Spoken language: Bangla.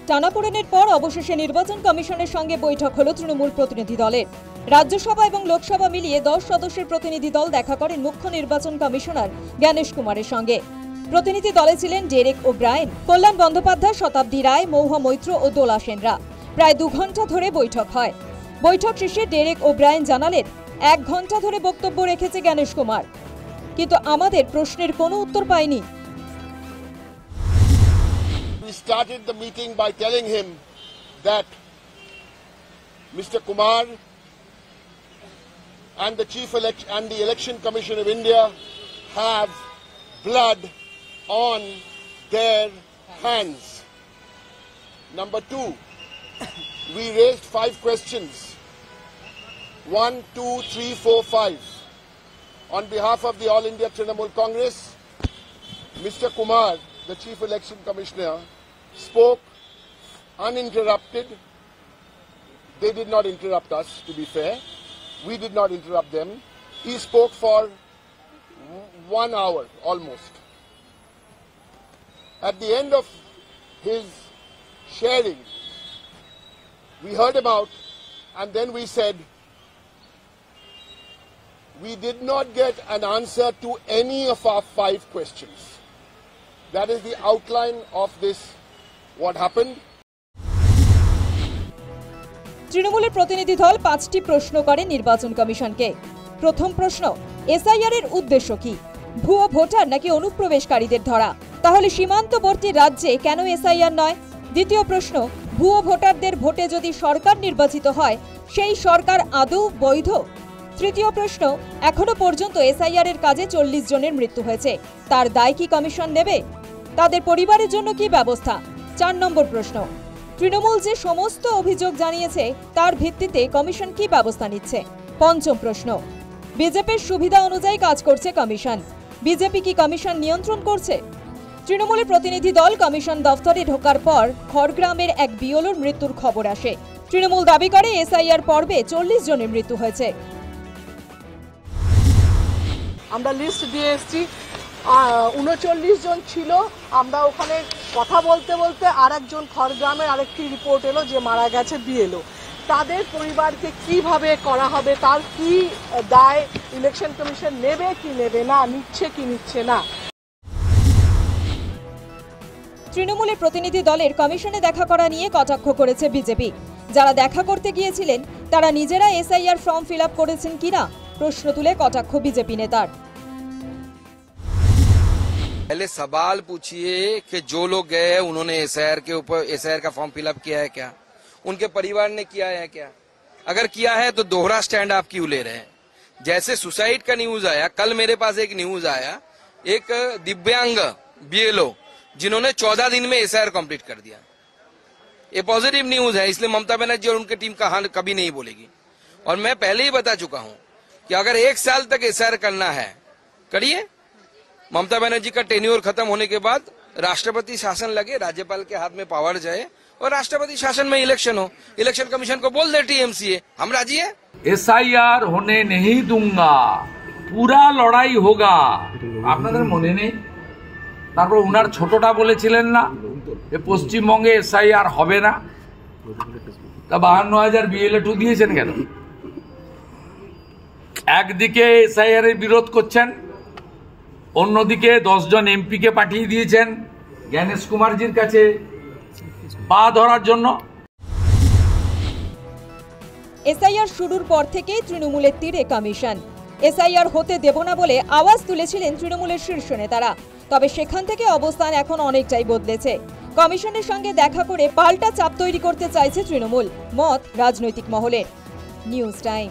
টানাপোড়েনের পর অবশেষে নির্বাচন কমিশনের সঙ্গে বৈঠক হলো তৃণমূল প্রতিনিধি দলের। রাজ্যসভা এবং লোকসভা মিলিয়ে 10 সদস্যের প্রতিনিধি দল দেখা করেন মুখ্য নির্বাচন কমিশনার জ্ঞানেশ কুমারের সঙ্গে। প্রতিনিধি দলে ছিলেন ডেরেক ওব্রায়েন, কল্যাণ বন্দ্যোপাধ্যায়, শতাব্দী রায়, মহুয়া মৈত্র ও দোলা সেনরা। প্রায় 2 ঘন্টা ধরে বৈঠক হয়। বৈঠক শেষে ডেরেক ওব্রায়েন জানালেন, 1 ঘন্টা ধরে বক্তব্য রেখেছে জ্ঞানেশ কুমার, কিন্তু আমাদের প্রশ্নের কোনো উত্তর পাইনি। We started the meeting by telling him that Mr. Kumar and the Election Commission of India have blood on their hands. Number 2, we raised 5 questions. 1, 2, 3, 4, 5. On behalf of the All India Trinamool Congress, Mr. Kumar, the Chief Election Commissioner, spoke uninterrupted. They did not interrupt us, to be fair. We did not interrupt them. He spoke for 1 hour almost. At the end of his sharing, we heard him out, and then we said, we did not get an answer to any of our 5 questions. That is the outline of this, what happened. তৃণমূলের প্রতিনিধি দল 5টি প্রশ্ন করে নির্বাচন কমিশনকে। প্রথম প্রশ্ন, এসআইআর এর উদ্দেশ্য কি? ভুয়ো ভোটার নাকি অনুপ্রবেশকারীদের ধরা? তাহলে সীমান্তবর্তী রাজ্যে কেন এসআইআর নয়? দ্বিতীয় প্রশ্ন, ভুয়ো ভোটারদের ভোটে যদি সরকার নির্বাচিত হয়, সেই সরকার আদৌ বৈধ? তৃতীয় প্রশ্ন, এখনো পর্যন্ত এসআইআর এর কাজে 40 জনের মৃত্যু হয়েছে, তার দায় কি কমিশন নেবে? তাদের পরিবারের জন্য কি ব্যবস্থা? 4 নম্বর প্রশ্ন, তৃণমূল যে সমস্ত অভিযোগ জানিয়েছে তার ভিত্তিতে কমিশন কি ব্যবস্থা নিচ্ছে? পঞ্চম প্রশ্ন, বিজেপির সুবিধা অনুযায়ী কাজ করছে কমিশন, বিজেপি কি কমিশন নিয়ন্ত্রণ করছে? তৃণমূলের প্রতিনিধি দল কমিশন দফতরে ঢোকার পর খড়গ্রামের এক বিএলওর মৃত্যুর খবর আসে। তৃণমূল দাবি করে এসআইআর পর্বে 40 জনের মৃত্যু হয়েছে। আমরা লিস্ট দিয়ে এসেছি, 39 জন ছিল। আমরা ওখানে কথা বলতে বলতে আরেকজন খড়গ্রামের আরেকটি রিপোর্ট এলো যে মারা গেছে বিএলও। তাদের পরিবারকে কিভাবে করা হবে, তার কি দায় ইলেকশন কমিশন নেবে কি নেবে না, নিচ্ছে কি নিচ্ছে না। তৃণমূলের প্রতিনিধি দলের কমিশনে দেখা করা নিয়ে কটাক্ষ করেছে বিজেপি। যারা দেখা করতে গিয়েছিলেন তারা নিজেরা এসআইআর ফর্ম ফিল আপ করেছেন কিনা প্রশ্ন তুলে কটাক্ষ বিজেপি নেতার। पहले सवाल पूछिए कि जो लोग गए उन्होंने एसआईआर का फॉर्म फिलअप किया है क्या, उनके परिवार ने किया है क्या? अगर किया है तो दोहरा स्टैंड आप क्यों ले रहे हैं? जैसे सुसाइड का न्यूज आया, कल मेरे पास एक न्यूज आया, एक दिव्यांग बीएलओ जिन्होंने 14 दिन में एसआईआर कंप्लीट कर दिया। ये पॉजिटिव न्यूज है, इसलिए ममता बनर्जी और उनकी टीम कहां कभी नहीं बोलेगी। और मैं पहले ही बता चुका हूं कि अगर 1 साल तक एसआईआर करना है करिए। ममता बनर्जी का टेन्योर खत्म होने के बाद राष्ट्रपति शासन लगे, राज्यपाल के हाथ में पावर जाए और राष्ट्रपति शासन में इलेक्शन हो। इलेक्शन कमीशन को बोल दे टीएमसीए, हम राजी है। एसआईआर होने नहीं दूंगा, पूरा लड़ाई होगा। আপনাদের মনে নেই? তারপর উনার ছোটটা বলেছিলেন না যে পশ্চিমবঙ্গে এসআইআর হবে না, তা 52,000 বিএলএ দিয়েছেন কেন? একদিকে এসআইআর এর বিরোধ করছেন, অন্যদিকে 10 জন এমপিকে পাঠিয়ে দিয়েছেন জ্ঞানেশ কুমারজির কাছে পা ধরার জন্য। এসআইআর শুরুর পর থেকেই তৃণমূলের তীরে কমিশন। এসআইআর হতে দেব না বলে আওয়াজ তুলেছিলেন তৃণমূলের শীর্ষ নেতারা। তবে সেখান থেকে অবস্থান এখন অনেকটাই বদলেছে। কমিশনের সঙ্গে দেখা করে পাল্টা চাপ তৈরি করতে চাইছে তৃণমূল, মত রাজনৈতিক মহলে। News time.